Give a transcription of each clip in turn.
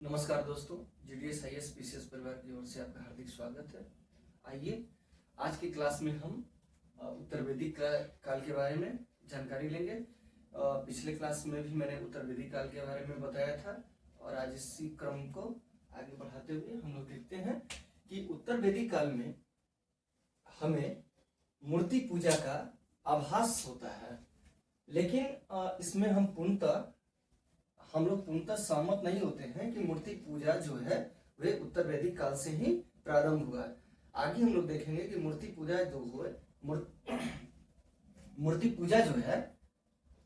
नमस्कार दोस्तों, GDS IAS PCS परिवार की ओर से आपका हार्दिक स्वागत है। आइए आज की क्लास में हम उत्तर वैदिक काल के बारे में जानकारी लेंगे। पिछले क्लास में भी मैंने उत्तर वैदिक काल के बारे में बताया था और आज इसी क्रम को आगे बढ़ाते हुए हम लोग देखते हैं कि उत्तर वैदिक काल में हमें मूर्ति पूजा का आभास होता है, लेकिन इसमें हम लोग पूर्णतः सहमत नहीं होते हैं कि मूर्ति पूजा जो है वे उत्तर वैदिक काल से ही प्रारंभ हुआ है। आगे हम लोग देखेंगे कि मूर्ति पूजा जो है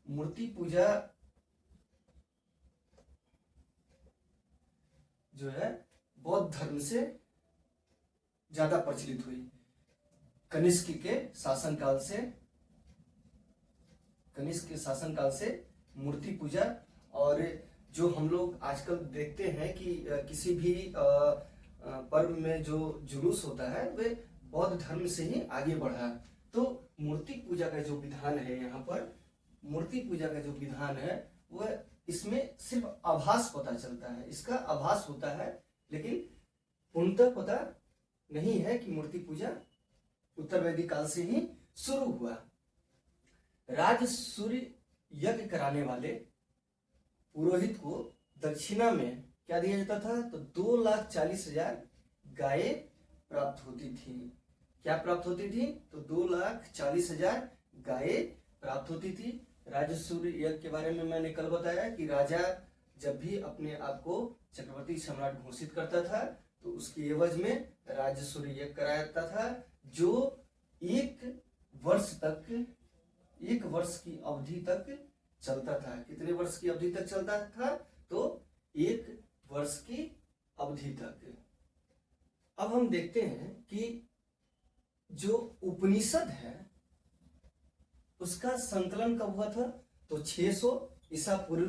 मूर्ति पूजा जो है बौद्ध धर्म से ज्यादा प्रचलित हुई। कनिष्क के शासनकाल से मूर्ति पूजा, और जो हम लोग आजकल देखते हैं कि किसी भी पर्व में जो जुलूस होता है वे बौद्ध धर्म से ही आगे बढ़ा। तो मूर्ति पूजा का जो विधान है, यहाँ पर मूर्ति पूजा का जो विधान है वह इसमें सिर्फ आभास पता चलता है, इसका आभास होता है, लेकिन पूर्णतः पता नहीं है कि मूर्ति पूजा उत्तर वैदिक काल से ही शुरू हुआ। राजसूय यज्ञ कराने वाले पुरोहित को दक्षिणा में क्या दिया जाता था? तो 2,40,000 गायें प्राप्त होती थी। क्या प्राप्त होती थी? तो 2,40,000 गायें प्राप्त होती थी। राजसूय यज्ञ के बारे में मैंने कल बताया कि राजा जब भी अपने आप को चक्रवर्ती सम्राट घोषित करता था तो उसके एवज में राजसूय यज्ञ कराया जाता था, जो एक वर्ष की अवधि तक चलता था। कितने वर्ष की अवधि तक चलता था? तो 1 वर्ष की अवधि तक। अब हम देखते हैं कि जो उपनिषद है उसका संकलन कब हुआ था? तो 600 ईसा पूर्व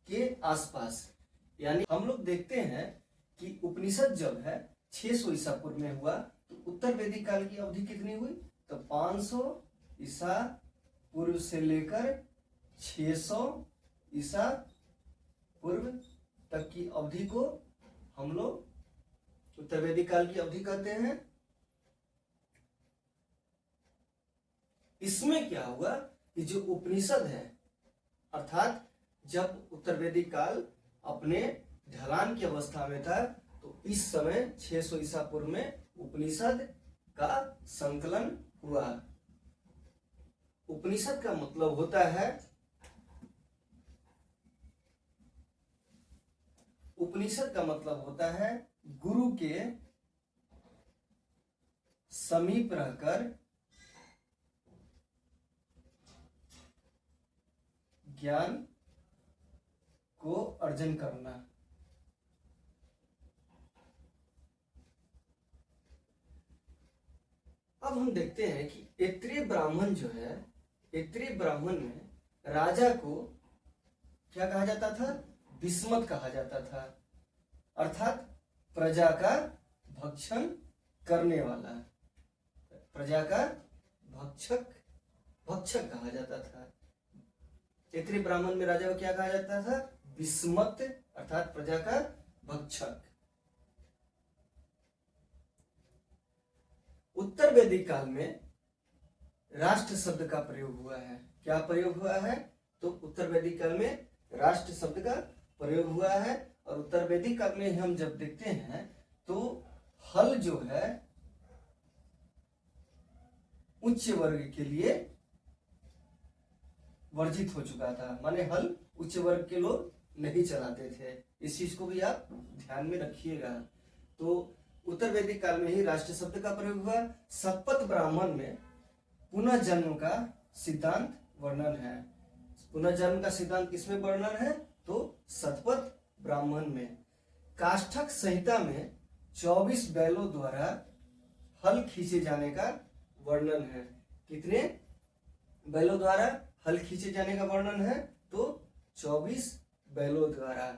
के आसपास। यानी हम लोग देखते हैं कि उपनिषद जब है 600 ईसा पूर्व में हुआ, तो उत्तर वैदिक काल की अवधि कितनी हुई? तो 500 ईसा पूर्व से लेकर 600 ईसा पूर्व तक की अवधि को हम लोग उत्तर वैदिक काल की अवधि कहते हैं। इसमें क्या हुआ कि जो उपनिषद है, अर्थात जब उत्तर वैदिक काल अपने ढलान की अवस्था में था, तो इस समय 600 ईसा पूर्व में उपनिषद का संकलन हुआ। उपनिषद का मतलब होता है गुरु के समीप रहकर ज्ञान को अर्जन करना। अब हम देखते हैं कि ऐत्रेय ब्राह्मण जो है, ऐत्रेय ब्राह्मण में राजा को क्या कहा जाता था? विस्मत कहा जाता था, अर्थात प्रजा का भक्षण करने वाला, प्रजा का भक्षक कहा जाता था। ऐत्रेय ब्राह्मण में राजा को क्या कहा जाता था? विस्मत, अर्थात प्रजा का भक्षक। उत्तर वैदिक काल में राष्ट्र शब्द का प्रयोग हुआ है। क्या प्रयोग हुआ है? तो उत्तर वैदिक काल में राष्ट्र शब्द का प्रयोग हुआ है। और उत्तर वैदिक काल में हम जब देखते हैं तो हल जो है उच्च वर्ग के लिए वर्जित हो चुका था, माने हल उच्च वर्ग के लोग नहीं चलाते थे। इस चीज को भी आप ध्यान में रखिएगा। तो उत्तर वैदिक काल में ही राष्ट्र शब्द का प्रयोग हुआ। शतपथ ब्राह्मण में पुनर्जन्म का सिद्धांत वर्णन है। पुनर्जन्म का सिद्धांत किसमें वर्णन है? तो शतपथ ब्राह्मण में। काष्ठक संहिता में 24 बैलों द्वारा हल खींचे जाने का वर्णन है। कितने बैलों द्वारा हल खींचे जाने का वर्णन है? तो 24 बैलों द्वारा।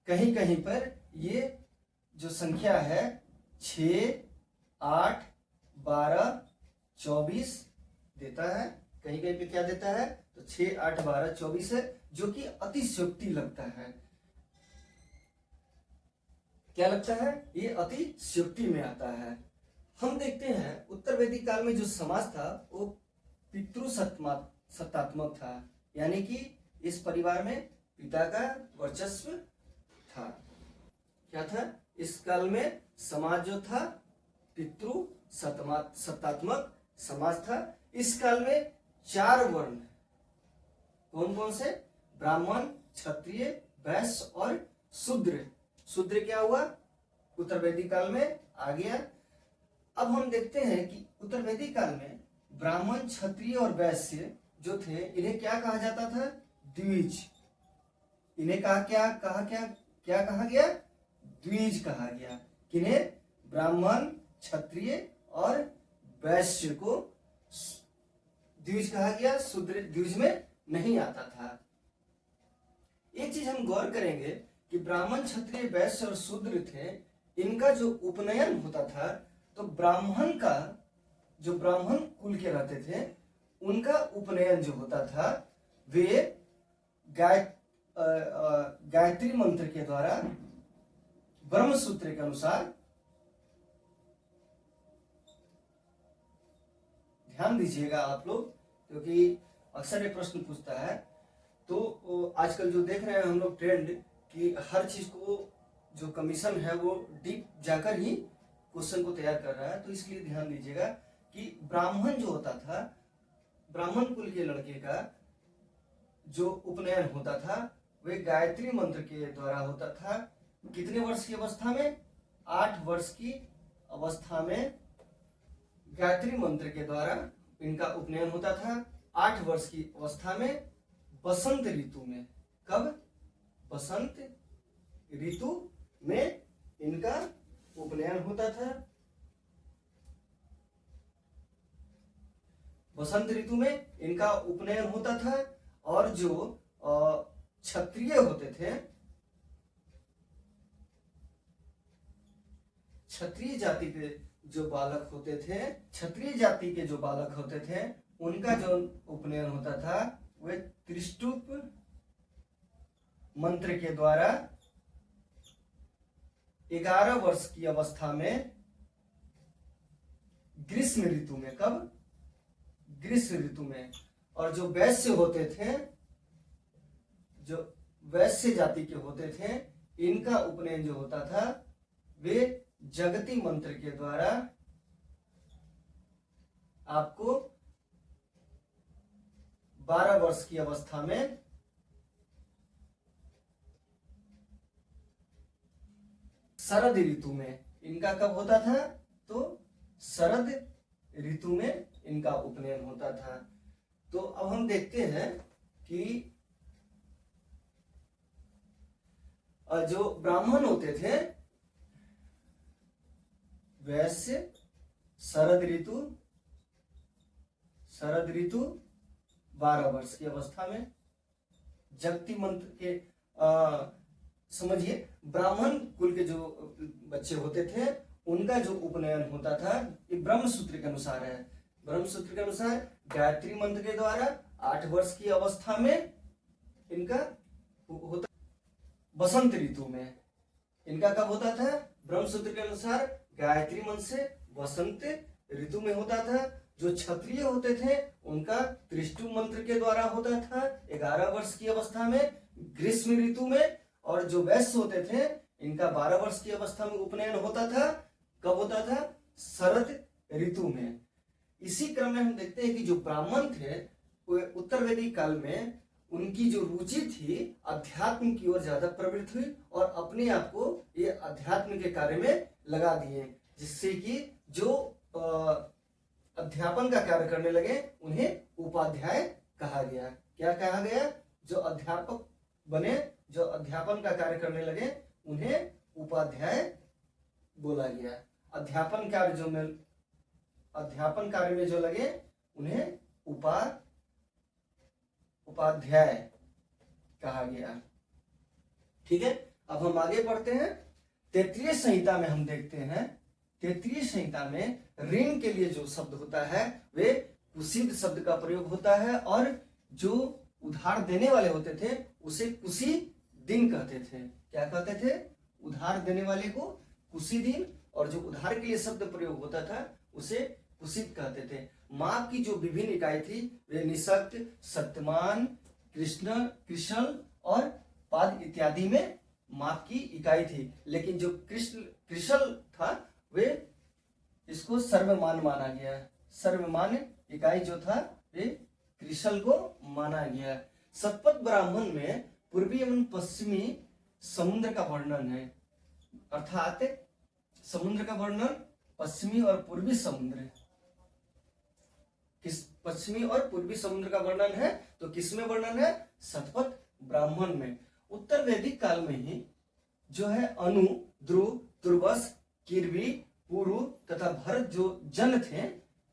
कहीं कहीं पर ये जो संख्या है 6, 8, 12, 24 देता है। कहीं कहीं पे क्या देता है? तो 6, 8, 12, 24 है, जो कि अतिशयोक्ति लगता है। क्या लगता है, ये अतिशयोक्ति में आता है। हम देखते हैं उत्तर वैदिक काल में जो समाज था वो पितृसत्तात्मक था, यानी कि इस परिवार में पिता का वर्चस्व था। क्या था, इस काल में समाज जो था पितृसत्तात्मक समाज था। इस काल में 4 वर्ण, कौन कौन से, ब्राह्मण, क्षत्रिय, वैश्य और शूद्र। शूद्र क्या हुआ, उत्तर वैदिक काल में आ गया। अब हम देखते हैं कि उत्तर वैदिक काल में ब्राह्मण, क्षत्रिय और वैश्य जो थे, इन्हें क्या कहा जाता था, द्विज। इन्हें क्या कहा गया, द्विज कहा गया। किन्हें, ब्राह्मण, क्षत्रिय और वैश्य को द्विज कहा गया, शूद्र द्विज में नहीं आता था। एक चीज हम गौर करेंगे कि ब्राह्मण, क्षत्रिय, वैश्य और शूद्र थे, इनका जो उपनयन होता था, तो ब्राह्मण का, जो ब्राह्मण कुल के रहते थे, उनका उपनयन जो होता था वे गायत्री मंत्र के द्वारा ब्रह्म सूत्र के अनुसार, ध्यान दीजिएगा आप लोग, क्योंकि अक्सर ये प्रश्न पूछता है। तो आजकल जो देख रहे हैं हम लोग ट्रेंड कि हर चीज को जो कमीशन है वो डीप जाकर ही क्वेश्चन को तैयार कर रहा है, तो इसलिए ध्यान दीजिएगा कि ब्राह्मण जो होता था, ब्राह्मण कुल के लड़के का जो उपनयन होता था वह गायत्री मंत्र के द्वारा होता था। कितने वर्ष की अवस्था में, 8 वर्ष की अवस्था में गायत्री मंत्र के द्वारा इनका उपनयन होता था। 8 वर्ष की अवस्था में बसंत ऋतु में, कब, बसंत ऋतु में इनका उपनयन होता था। बसंत ऋतु में इनका उपनयन होता था। और जो क्षत्रिय होते थे, क्षत्रिय जाति के जो बालक होते थे, क्षत्रिय जाति के जो बालक होते थे, उनका जो उपनयन होता था वह त्रिष्टुप मंत्र के द्वारा 11 वर्ष की अवस्था में ग्रीष्म ऋतु में, कब, ग्रीष्म ऋतु में। और जो वैश्य होते थे, जो वैश्य जाति के होते थे, इनका उपनयन जो होता था वे जगती मंत्र के द्वारा आपको 12 वर्ष की अवस्था में शरद ऋतु में इनका कब होता था, तो शरद ऋतु में इनका उपनयन होता था। तो अब हम देखते हैं कि जो ब्राह्मण होते थे, वैश्य, शरद ऋतु 12 वर्ष की अवस्था में जगती मंत्र के समझिए, ब्राह्मण कुल के जो बच्चे होते थे उनका जो उपनयन होता था, ये ब्रह्म सूत्र के अनुसार है। ब्रह्म सूत्र के अनुसार गायत्री मंत्र के द्वारा 8 वर्ष की अवस्था में इनका होता, बसंत ऋतु में इनका कब होता था, ब्रह्म सूत्र के अनुसार गायत्री मंत्र से बसंत ऋतु में होता था। जो क्षत्रिय होते थे उनका त्रिष्टु मंत्र के द्वारा होता था 11 वर्ष की अवस्था में ग्रीष्म ऋतु में। और जो वैश्य होते थे इनका 12 वर्ष की अवस्था में उपनयन होता था, कब होता था, शरद ऋतु में। इसी क्रम में हम देखते हैं कि जो ब्राह्मण थे उत्तर वैदिक काल में उनकी जो रुचि थी अध्यात्म की ओर ज्यादा प्रवृत्त हुई और अपने आप को ये अध्यात्म के कार्य में लगा दिए, जिससे कि जो अध्यापन का कार्य करने लगे उन्हें उपाध्याय कहा गया। क्या कहा गया, जो अध्यापक बने, जो अध्यापन का कार्य करने लगे उन्हें उपाध्याय बोला गया। अध्यापन कार्य में जो लगे उन्हें उपाध्याय कहा गया। ठीक है, अब हम आगे बढ़ते हैं। तैत्तिरीय संहिता में हम देखते हैं, तैत्तिरीय संहिता में ऋण के लिए जो शब्द होता है वे कुशीद शब्द का प्रयोग होता है और जो उधार देने वाले होते थे उसे कुशी दिन कहते थे। क्या कहते थे, उधार देने वाले को कुशीदीन, और जो उधार के लिए शब्द प्रयोग होता था उसे कुशित कहते थे। माप की जो विभिन्न इकाई थी वे निषक्त, सत्यमान, कृष्ण और पाद इत्यादि में माप की इकाई थी। लेकिन जो कृशल था वे इसको सर्वमान माना गया। सर्वमान इकाई जो था वे कृशल को माना गया। शतपथ ब्राह्मण में पूर्वी एवं पश्चिमी समुद्र का वर्णन है, अर्थात समुद्र का वर्णन पश्चिमी और पूर्वी समुद्र, किस पश्चिमी और पूर्वी समुद्र का वर्णन है तो किसमें वर्णन है? शतपथ ब्राह्मण में। उत्तर वैदिक काल में ही जो है अनु, ध्रुव, तुर्बस, किरवी, पुरु तथा भरत जो जन थे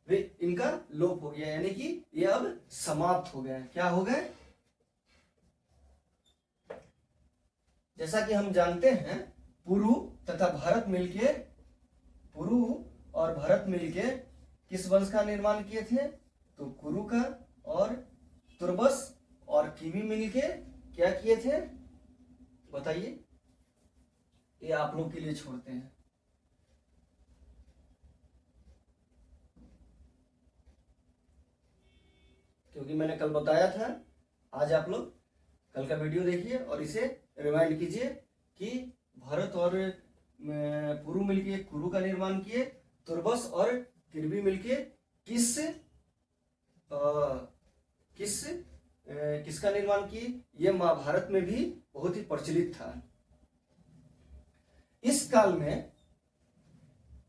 वे इनका लोप हो गया, यानी कि ये अब समाप्त हो गए। क्या हो गए? जैसा कि हम जानते हैं पुरु तथा भरत मिलके, पुरु और भरत मिलके किस वंश का निर्माण किए थे? तो कुरु का। और तुर्बस और किवी मिलके क्या किए थे बताइए? ये आप लोग के लिए छोड़ते हैं। क्योंकि मैंने कल बताया था, आज आप लोग कल का वीडियो देखिए और इसे रिमाइंड कीजिए कि भरत और पुरु मिलके कुरु का निर्माण किए, तुर्बस और किरबी मिलके किसका निर्माण किए? ये महाभारत में भी बहुत ही प्रचलित था। इस काल में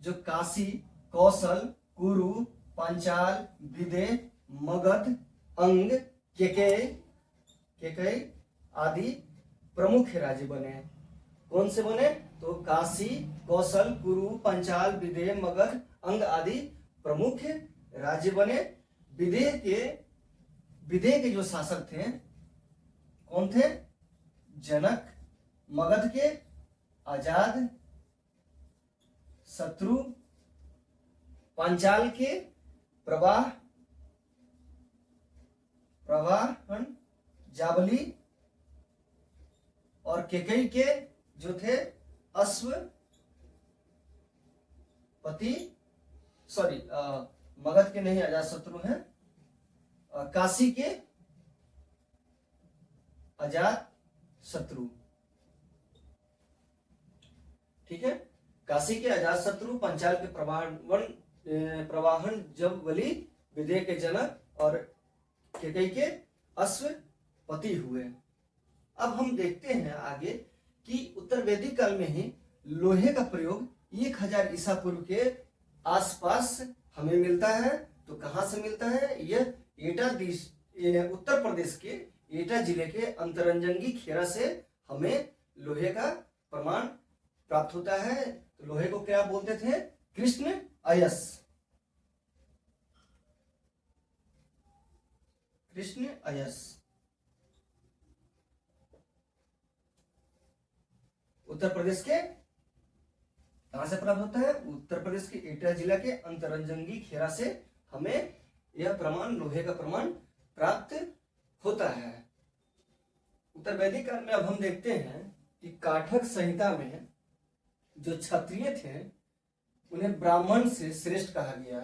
जो काशी, कौशल, कुरु, पांचाल, विदेह, मगध, अंग, केकय आदि प्रमुख राज्य बने। कौन से बने? तो काशी, कौशल, कुरु, पांचाल, विदेह, मगध, अंग आदि प्रमुख राज्य बने। विदेह के जो शासक थे कौन थे? जनक। मगध के आजाद शत्रु। पांचाल के प्रवाहन जाबली। और केकई के जो थे अश्वपति, सॉरी मगध के नहीं, अजात शत्रु हैं। काशी के अजात शत्रु, ठीक है। काशी के अजात शत्रु, पंचाल के प्रवाहन जबली, विदेह के जनक और केकई के अश्वपति हुए। अब हम देखते हैं आगे कि उत्तर वैदिक काल में ही लोहे का प्रयोग 1000 ईसा पूर्व के आसपास हमें मिलता है। तो कहां से मिलता है? यह उत्तर प्रदेश के एटा जिले के अंतरंजंगी खेरा से हमें लोहे का प्रमाण प्राप्त होता है। तो लोहे को क्या बोलते थे? कृष्ण अयस। कृष्ण अयस उत्तर प्रदेश के कहां से प्राप्त होता है? उत्तर प्रदेश के एटा जिला के अंतरंजंगी खेरा से हमें यह प्रमाण, लोहे का प्रमाण प्राप्त होता है। उत्तर वैदिक काल में अब हम देखते हैं कि काठक संहिता में जो क्षत्रिय थे उन्हें ब्राह्मण से श्रेष्ठ कहा गया।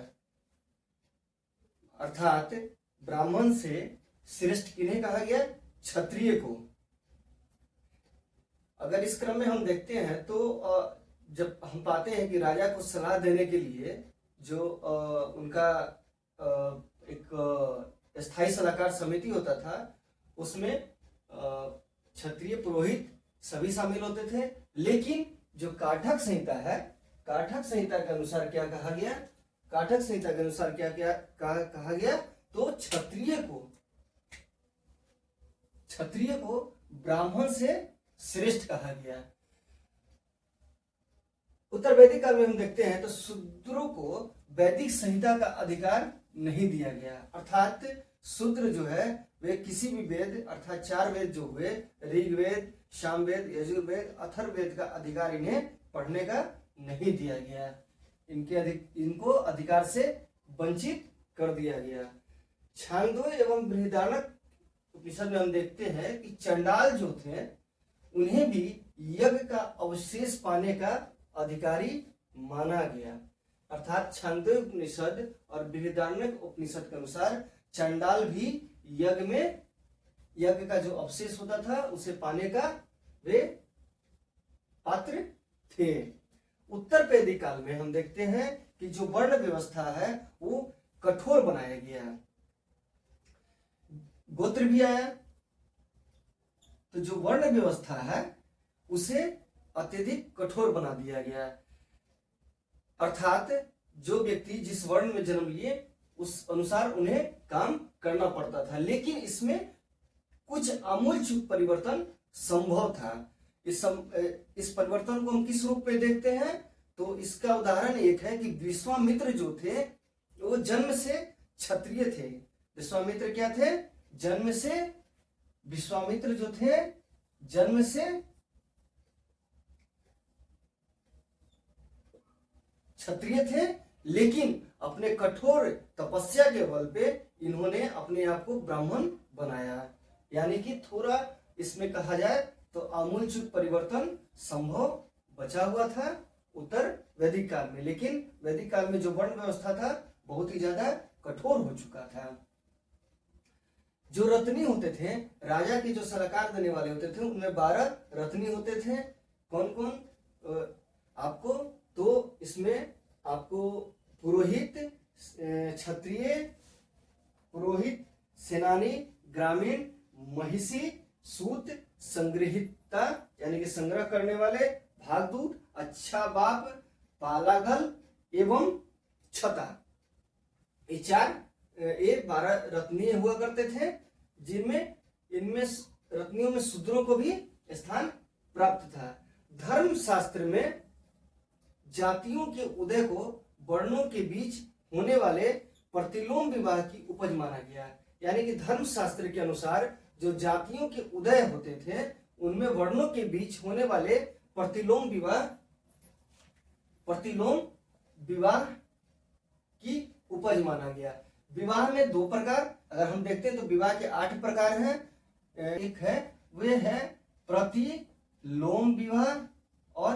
अर्थात ब्राह्मण से श्रेष्ठ किन्हें कहा गया? क्षत्रिय को। अगर इस क्रम में हम देखते हैं तो जब हम पाते हैं कि राजा को सलाह देने के लिए जो उनका एक स्थायी सलाहकार समिति होता था, उसमें क्षत्रिय पुरोहित सभी शामिल होते थे। लेकिन जो काठक संहिता है, काठक संहिता के अनुसार क्या कहा गया? काठक संहिता के अनुसार क्या क्या कहा गया? तो क्षत्रिय को ब्राह्मण से श्रेष्ठ कहा गया। उत्तर वैदिक काल में हम देखते हैं तो शूद्रों को वैदिक संहिता का अधिकार नहीं दिया गया। अर्थात शूद्र जो है वे किसी भी वेद, अर्थात 4 वेद जो हुए, ऋग्वेद, सामवेद, यजुर्वेद, अथर्ववेद का अधिकार इन्हें पढ़ने का नहीं दिया गया। इनको अधिकार से वंचित कर दिया गया। छांदोग्य एवं बृहदारण्यक उपनिषद में हम देखते हैं कि चंडाल जो थे उन्हें भी यज्ञ का अवशेष पाने का अधिकारी माना गया। अर्थात छांदोग्य उपनिषद और बृहदारण्यक उपनिषद के अनुसार चंडाल भी यज्ञ का जो अवशेष होता था उसे पाने का वे पात्र थे। उत्तर वैदिक काल में हम देखते हैं कि जो वर्ण व्यवस्था है वो कठोर बनाया गया। गोत्र भी आया, तो जो वर्ण व्यवस्था है उसे अत्यधिक कठोर बना दिया गया। अर्थात जो व्यक्ति जिस वर्ण में जन्म लिए उस अनुसार उन्हें काम करना पड़ता था, लेकिन इसमें कुछ आमूल परिवर्तन संभव था। इस परिवर्तन को हम किस रूप में देखते हैं? तो इसका उदाहरण एक है कि विश्वामित्र जो थे वो जन्म से क्षत्रिय थे। विश्वामित्र क्या थे? जन्म से विश्वामित्र जो थे जन्म से क्षत्रिय थे, लेकिन अपने कठोर तपस्या के बल पे इन्होंने अपने आप को ब्राह्मण बनाया। यानी कि थोड़ा इसमें कहा जाए तो आमूलचूल परिवर्तन संभव बचा हुआ था उत्तर वैदिक काल में, लेकिन वैदिक काल में जो वर्ण व्यवस्था था बहुत ही ज्यादा कठोर हो चुका था। जो रत्नी होते थे, राजा के जो सलाहकार देने वाले होते थे, उनमें 12 रत्नी होते थे। कौन कौन आपको? तो इसमें आपको पुरोहित, क्षत्रिय, पुरोहित, सेनानी, ग्रामीण, महिषी, सूत, संग्रहिता यानी कि संग्रह करने वाले, भागदूत, अच्छा बाप, पालागल एवं छता, ये 12 रत्नीय हुआ करते थे, जिनमें इनमें रत्नियों में शूद्रों को भी स्थान प्राप्त था। धर्म शास्त्र में जातियों के उदय को वर्णों के बीच होने वाले प्रतिलोम विवाह की उपज माना गया। यानी कि धर्म शास्त्र के अनुसार जो जातियों के उदय होते थे उनमें वर्णों के बीच होने वाले प्रतिलोम विवाह की उपज माना गया। विवाह में 2 प्रकार अगर हम देखते हैं तो विवाह के 8 प्रकार हैं। एक है वे है प्रतिलोम विवाह और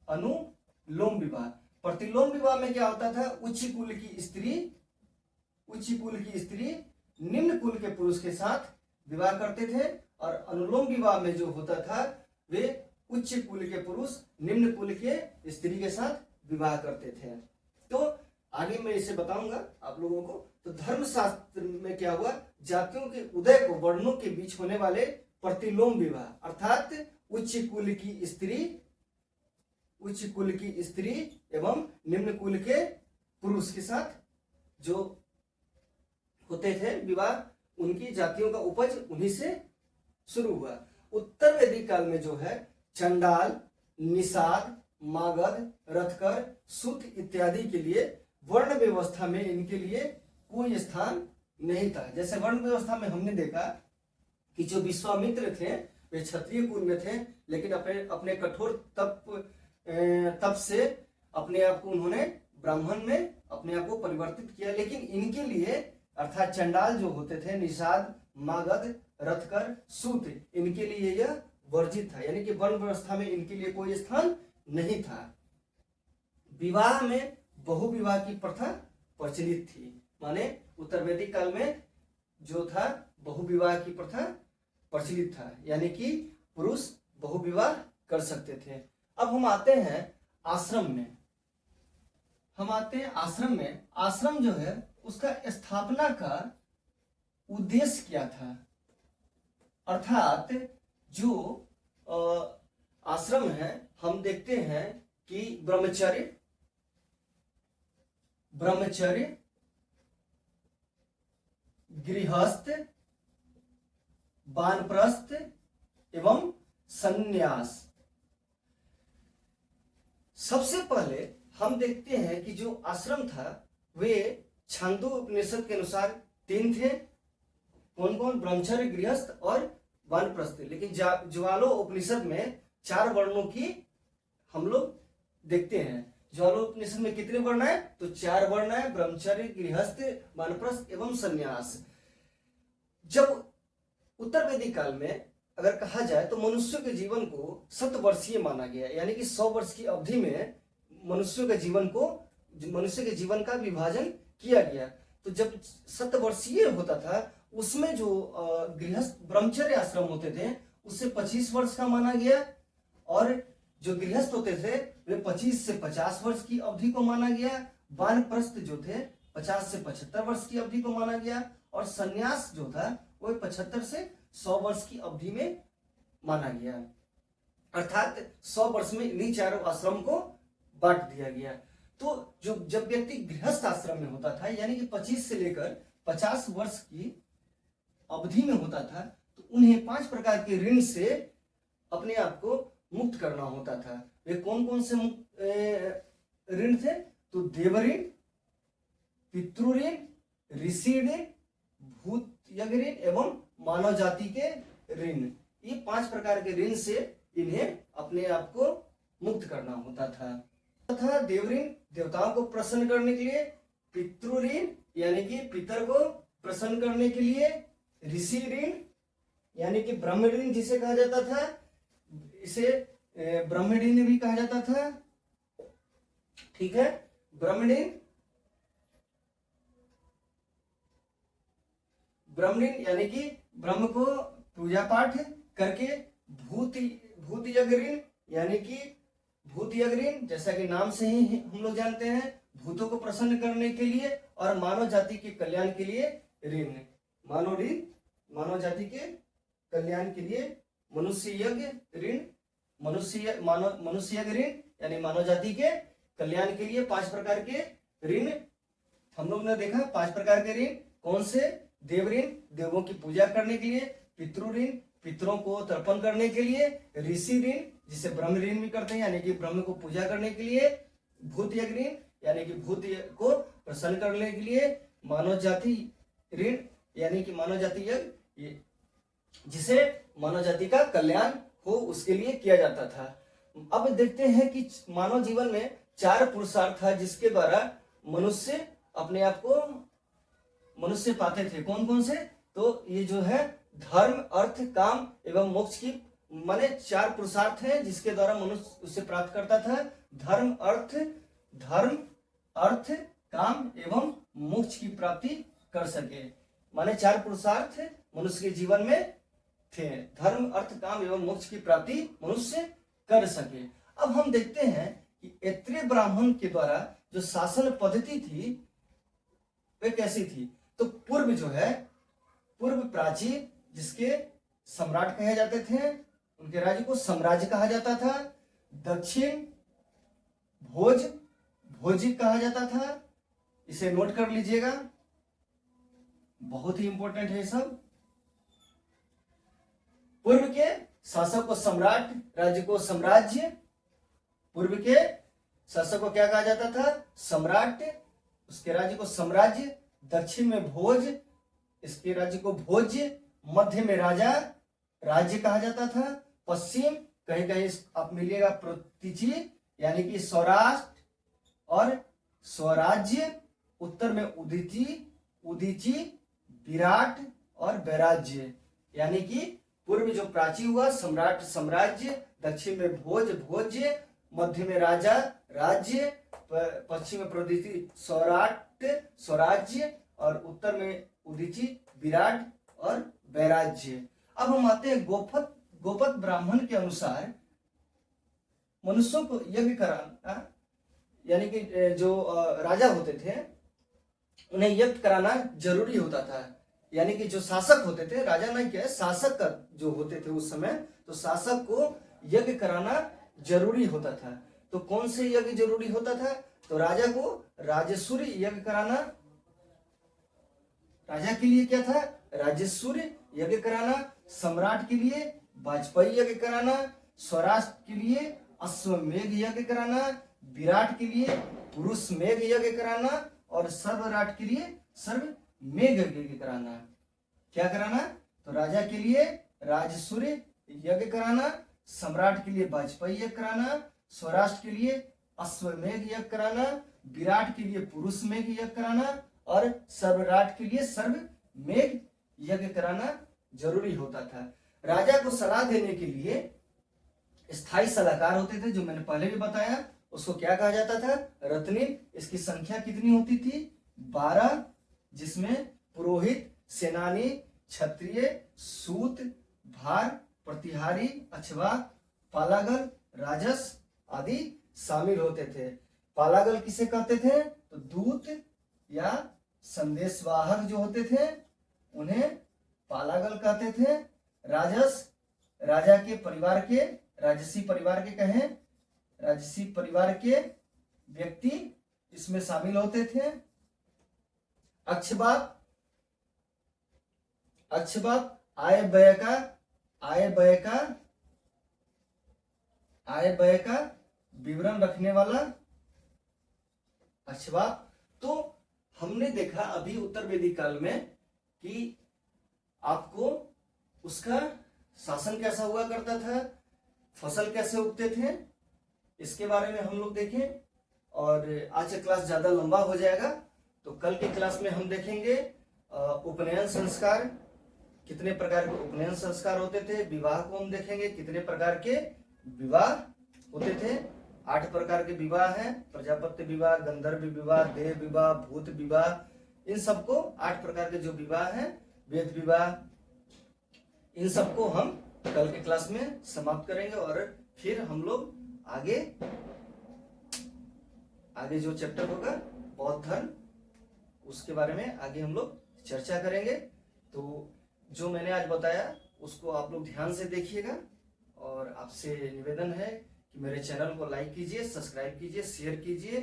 अनुलोम विवाह। प्रतिलोम विवाह में क्या होता था? उच्च कुल की स्त्री निम्न कुल के पुरुष के साथ विवाह करते थे, और अनुलोम विवाह में जो होता था वे उच्च कुल के पुरुष निम्न कुल के स्त्री के साथ विवाह करते थे। तो आगे मैं इसे बताऊंगा आप लोगों को। तो धर्मशास्त्र में क्या हुआ? जातियों के उदय को वर्णों के बीच होने वाले प्रतिलोम विवाह, अर्थात उच्च कुल की स्त्री एवं निम्न कुल के पुरुष के साथ जो होते थे विवाह, उनकी जातियों का उपज उन्हीं से शुरू हुआ। उत्तर वैदिक काल में जो है चंडाल, निषाद, मागध, रथकर, सूत इत्यादि के लिए वर्ण व्यवस्था में इनके लिए कोई स्थान नहीं था। जैसे वर्ण व्यवस्था में हमने देखा कि जो विश्वामित्र थे वे क्षत्रिय कुल में थे, लेकिन अपने कठोर तप से अपने आप को उन्होंने ब्राह्मण में अपने आप को परिवर्तित किया। लेकिन इनके लिए अर्थात चंडाल जो होते थे, निषाद, मागध, रथकर, सूत, इनके लिए यह वर्जित था। यानी कि वर्ण व्यवस्था में इनके लिए कोई स्थान नहीं था। विवाह में बहुविवाह की प्रथा प्रचलित थी। माने उत्तर वैदिक काल में जो था बहुविवाह की प्रथा प्रचलित था, यानी कि पुरुष बहुविवाह कर सकते थे। अब हम आते हैं आश्रम में। आश्रम जो है उसका स्थापना का उद्देश्य क्या था? अर्थात जो आश्रम है हम देखते हैं कि ब्रह्मचर्य, गृहस्थ, वानप्रस्थ एवं संन्यास। सबसे पहले हम देखते हैं कि जो आश्रम था वे छांदोग्य उपनिषद के अनुसार 3 थे। कौन कौन? ब्रह्मचर्य, गृहस्थ और वानप्रस्थ। लेकिन ज्वालो उपनिषद में 4 वर्णों की हम लोग देखते हैं। ज्वालो उपनिषद में कितने वर्ण है? तो 4 वर्ण है, ब्रह्मचर्य, गृहस्थ, वानप्रस्थ एवं संन्यास। जब उत्तर वैदिक काल में अगर कहा जाए तो मनुष्य के जीवन को 100 वर्षीय माना गया, यानी कि 100 वर्ष की अवधि में मनुष्य के जीवन का विभाजन किया गया। तो जब 100 वर्षीय होता था उसमें जो गृहस्थ ब्रह्मचर्य आश्रम होते थे उससे 25 वर्ष का माना गया, और जो गृहस्थ होते थे वे 25 से 50 वर्ष की अवधि को माना गया। वानप्रस्थ जो थे 50 से 75 वर्ष की अवधि को माना गया, और संन्यास जो था वो 75 से 100 वर्ष की अवधि में माना गया। अर्थात 100 वर्ष में इन्हीं चारों आश्रम को बांट दिया गया। तो जो जब व्यक्ति गृहस्थ आश्रम में होता था, यानी कि 25 से लेकर 50 वर्ष की अवधि में होता था, तो उन्हें 5 प्रकार के ऋण से अपने आप को मुक्त करना होता था। वे कौन कौन से ऋण थे? तो देव ऋण, पितृ ऋण, ऋषि ऋण, भूत यज्ञ ऋण एवं मानव जाति के ऋण। ये 5 प्रकार के ऋण से इन्हें अपने आप को मुक्त करना होता था। तथा देव ऋण देवताओं को प्रसन्न करने के लिए, पितृ ऋण यानी कि पितर को प्रसन्न करने के लिए, ऋषि ऋण यानी कि ब्रह्म ऋण जिसे कहा जाता था, इसे ब्रह्म ऋण भी कहा जाता था। ठीक है, ब्रह्म ऋण यानी कि ब्रह्म को पूजा पाठ करके, भूत यज्ञ ऋण यानी कि भूत यज्ञ ऋण जैसा कि नाम से ही हम लोग जानते हैं, भूतों को प्रसन्न करने के लिए और मानव जाति के कल्याण के लिए ऋण। मानव जाति के कल्याण के लिए मनुष्य यज्ञ ऋण, मनुष्य यज्ञ ऋण यानी मानव जाति के कल्याण के लिए 5 प्रकार के ऋण हम लोग ने देखा। 5 प्रकार के ऋण कौन से? देव ऋण देवों की पूजा करने के लिए, पितृ ऋण पितरों को तर्पण करने के लिए, ऋषि ऋण जिसे ब्रह्म ऋण भी करते हैं यानी कि ब्रह्म को पूजा करने के लिए, भूत यज्ञ ऋण यानी कि भूत को प्रसन्न करने के लिए, मानव जाति ऋण यानी कि मानव जाति यज्ञ जिसे मानव जाति का कल्याण हो उसके लिए किया जाता था। अब देखते हैं कि मानव जीवन में 4 पुरुषार्थ था जिसके द्वारा मनुष्य अपने आप को मनुष्य पाते थे। कौन कौन से? तो ये जो है धर्म, अर्थ, काम एवं मोक्ष की माने 4 पुरुषार्थ हैं जिसके द्वारा मनुष्य उसे प्राप्त करता था। धर्म, अर्थ, काम एवं मोक्ष की प्राप्ति कर सके, माने 4 पुरुषार्थ मनुष्य के जीवन में थे। धर्म, अर्थ, काम एवं मोक्ष की प्राप्ति मनुष्य कर सके। अब हम देखते हैं कि ऐत्रेय ब्राह्मण के द्वारा जो शासन पद्धति थी वे कैसी थी। तो पूर्व प्राचीन जिसके सम्राट कहे जाते थे, उनके राज्य को साम्राज्य कहा जाता था। दक्षिण भोज कहा जाता था, इसे नोट कर लीजिएगा, बहुत ही इंपॉर्टेंट है सब। पूर्व के शासक को सम्राट, राज्य को साम्राज्य। पूर्व के शासक को क्या कहा जाता था? सम्राट, उसके राज्य को साम्राज्य। दक्षिण में भोज, इसके राज्य को भोज्य। मध्य में राजा, राज्य कहा जाता था। पश्चिम कहीं कहीं आप मिलिएगा प्रतिचि यानी कि सौराष्ट्र और स्वराज्य। उत्तर में उदीची, विराट और वैराज्य, यानी कि पूर्व जो प्राची हुआ सम्राट साम्राज्य, दक्षिण में भोज्य, मध्य में राजा राज्य, पश्चिम में प्रदिति सौराष्ट्र स्वराज्य और उत्तर में उदीची विराट और वैराज्य। अब हम आते हैं गोपत ब्राह्मण के अनुसार मनुष्यों को यज्ञ कराना, यानी कि जो राजा होते थे उन्हें यज्ञ कराना जरूरी होता था। यानी कि जो शासक होते थे, राजा नहीं क्या शासक का जो होते थे उस समय, तो शासक को यज्ञ कराना जरूरी होता था। तो कौन से यज्ञ जरूरी होता था? तो राजा को राजसूय यज्ञ कराना, राजा के लिए क्या था? राजसूय यज्ञ कराना। सम्राट के लिए वाजपेयी यज्ञ कराना। स्वराष्ट्र के लिए अश्वमेध यज्ञ कराना। विराट के लिए पुरुष मेघ यज्ञ कराना और सर्वराट के लिए सर्वमेघ यज्ञ कराना। क्या कराना? तो राजा के लिए राजसूय यज्ञ कराना, सम्राट के लिए वाजपेयी यज्ञ कराना, स्वराष्ट्र के लिए अश्वमेध यज्ञ कराना, विराट के लिए पुरुष मेघ यज्ञ कराना और सर्वराट के लिए सर्वमेघ यज्ञ कराना जरूरी होता था। राजा को सलाह देने के लिए स्थायी सलाहकार होते थे, जो मैंने पहले भी बताया, उसको क्या कहा जाता था, रत्नी। इसकी संख्या कितनी होती थी, 12, जिसमें पुरोहित, सेनानी, क्षत्रिय, सूत, भार, प्रतिहारी, अछवाक, पालागल, राजस आदि शामिल होते थे। पालागल किसे कहते थे, तो दूत या संदेशवाहक जो होते थे उन्हें पालागल कहते थे। राजस राजा के परिवार के, राजसी परिवार के कहें, राजसी परिवार के व्यक्ति इसमें शामिल होते थे। अक्षबाक आय व्यय का विवरण रखने वाला अक्षबाक। तो हमने देखा अभी उत्तर वैदिक काल में कि आपको उसका शासन कैसा हुआ करता था, फसल कैसे उगते थे, इसके बारे में हम लोग देखें। और आज का क्लास ज्यादा लंबा हो जाएगा, तो कल की क्लास में हम देखेंगे उपनयन संस्कार, कितने प्रकार के उपनयन संस्कार होते थे। विवाह को हम देखेंगे, कितने प्रकार के विवाह होते थे। 8 प्रकार के विवाह हैं, प्रजापत्य विवाह, गंधर्व विवाह, देव विवाह, भूत विवाह। इन सबको 8 प्रकार के जो विवाह हैं, वेद विवाह, इन सबको हम कल के क्लास में समाप्त करेंगे। और फिर हम लोग आगे जो चैप्टर होगा बौद्ध धर्म, उसके बारे में आगे हम लोग चर्चा करेंगे। तो जो मैंने आज बताया उसको आप लोग ध्यान से देखिएगा, और आपसे निवेदन है कि मेरे चैनल को लाइक कीजिए, सब्सक्राइब कीजिए, शेयर कीजिए,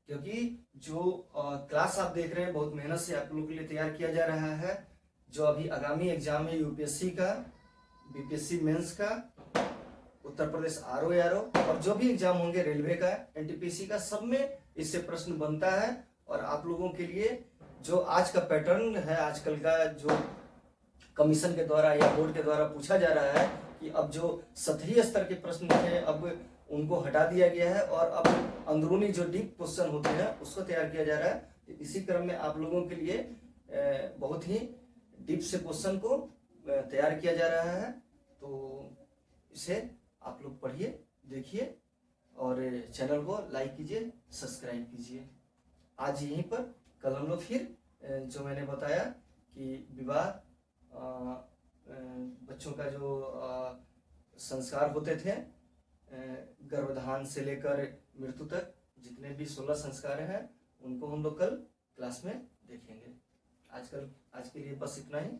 क्योंकि जो क्लास आप देख रहे हैं बहुत मेहनत से आप लोगों के लिए तैयार किया जा रहा है। जो अभी आगामी एग्जाम है यूपीएससी का, बीपीएससी मेंस का, उत्तर प्रदेश आरओ और जो भी एग्जाम होंगे, रेलवे का, एनटीपीसी का, सब में इससे प्रश्न बनता है। और आप लोगों के लिए जो आज का पैटर्न है, आजकल का जो कमीशन के द्वारा या बोर्ड के द्वारा पूछा जा रहा है कि अब जो सतही स्तर के प्रश्न थे अब उनको हटा दिया गया है, और अब अंदरूनी जो डीप क्वेश्चन होते हैं उसको तैयार किया जा रहा है। इसी क्रम में आप लोगों के लिए बहुत ही डीप से क्वेश्चन को तैयार किया जा रहा है। तो इसे आप लोग पढ़िए, देखिए, और चैनल को लाइक कीजिए, सब्सक्राइब कीजिए। आज यहीं पर, कल हम लोग फिर जो मैंने बताया कि विवाह, बच्चों का जो संस्कार होते थे, गर्भधान से लेकर मृत्यु तक जितने भी 16 संस्कार हैं, उनको हम लोग कल क्लास में देखेंगे। आज के लिए बस इतना ही।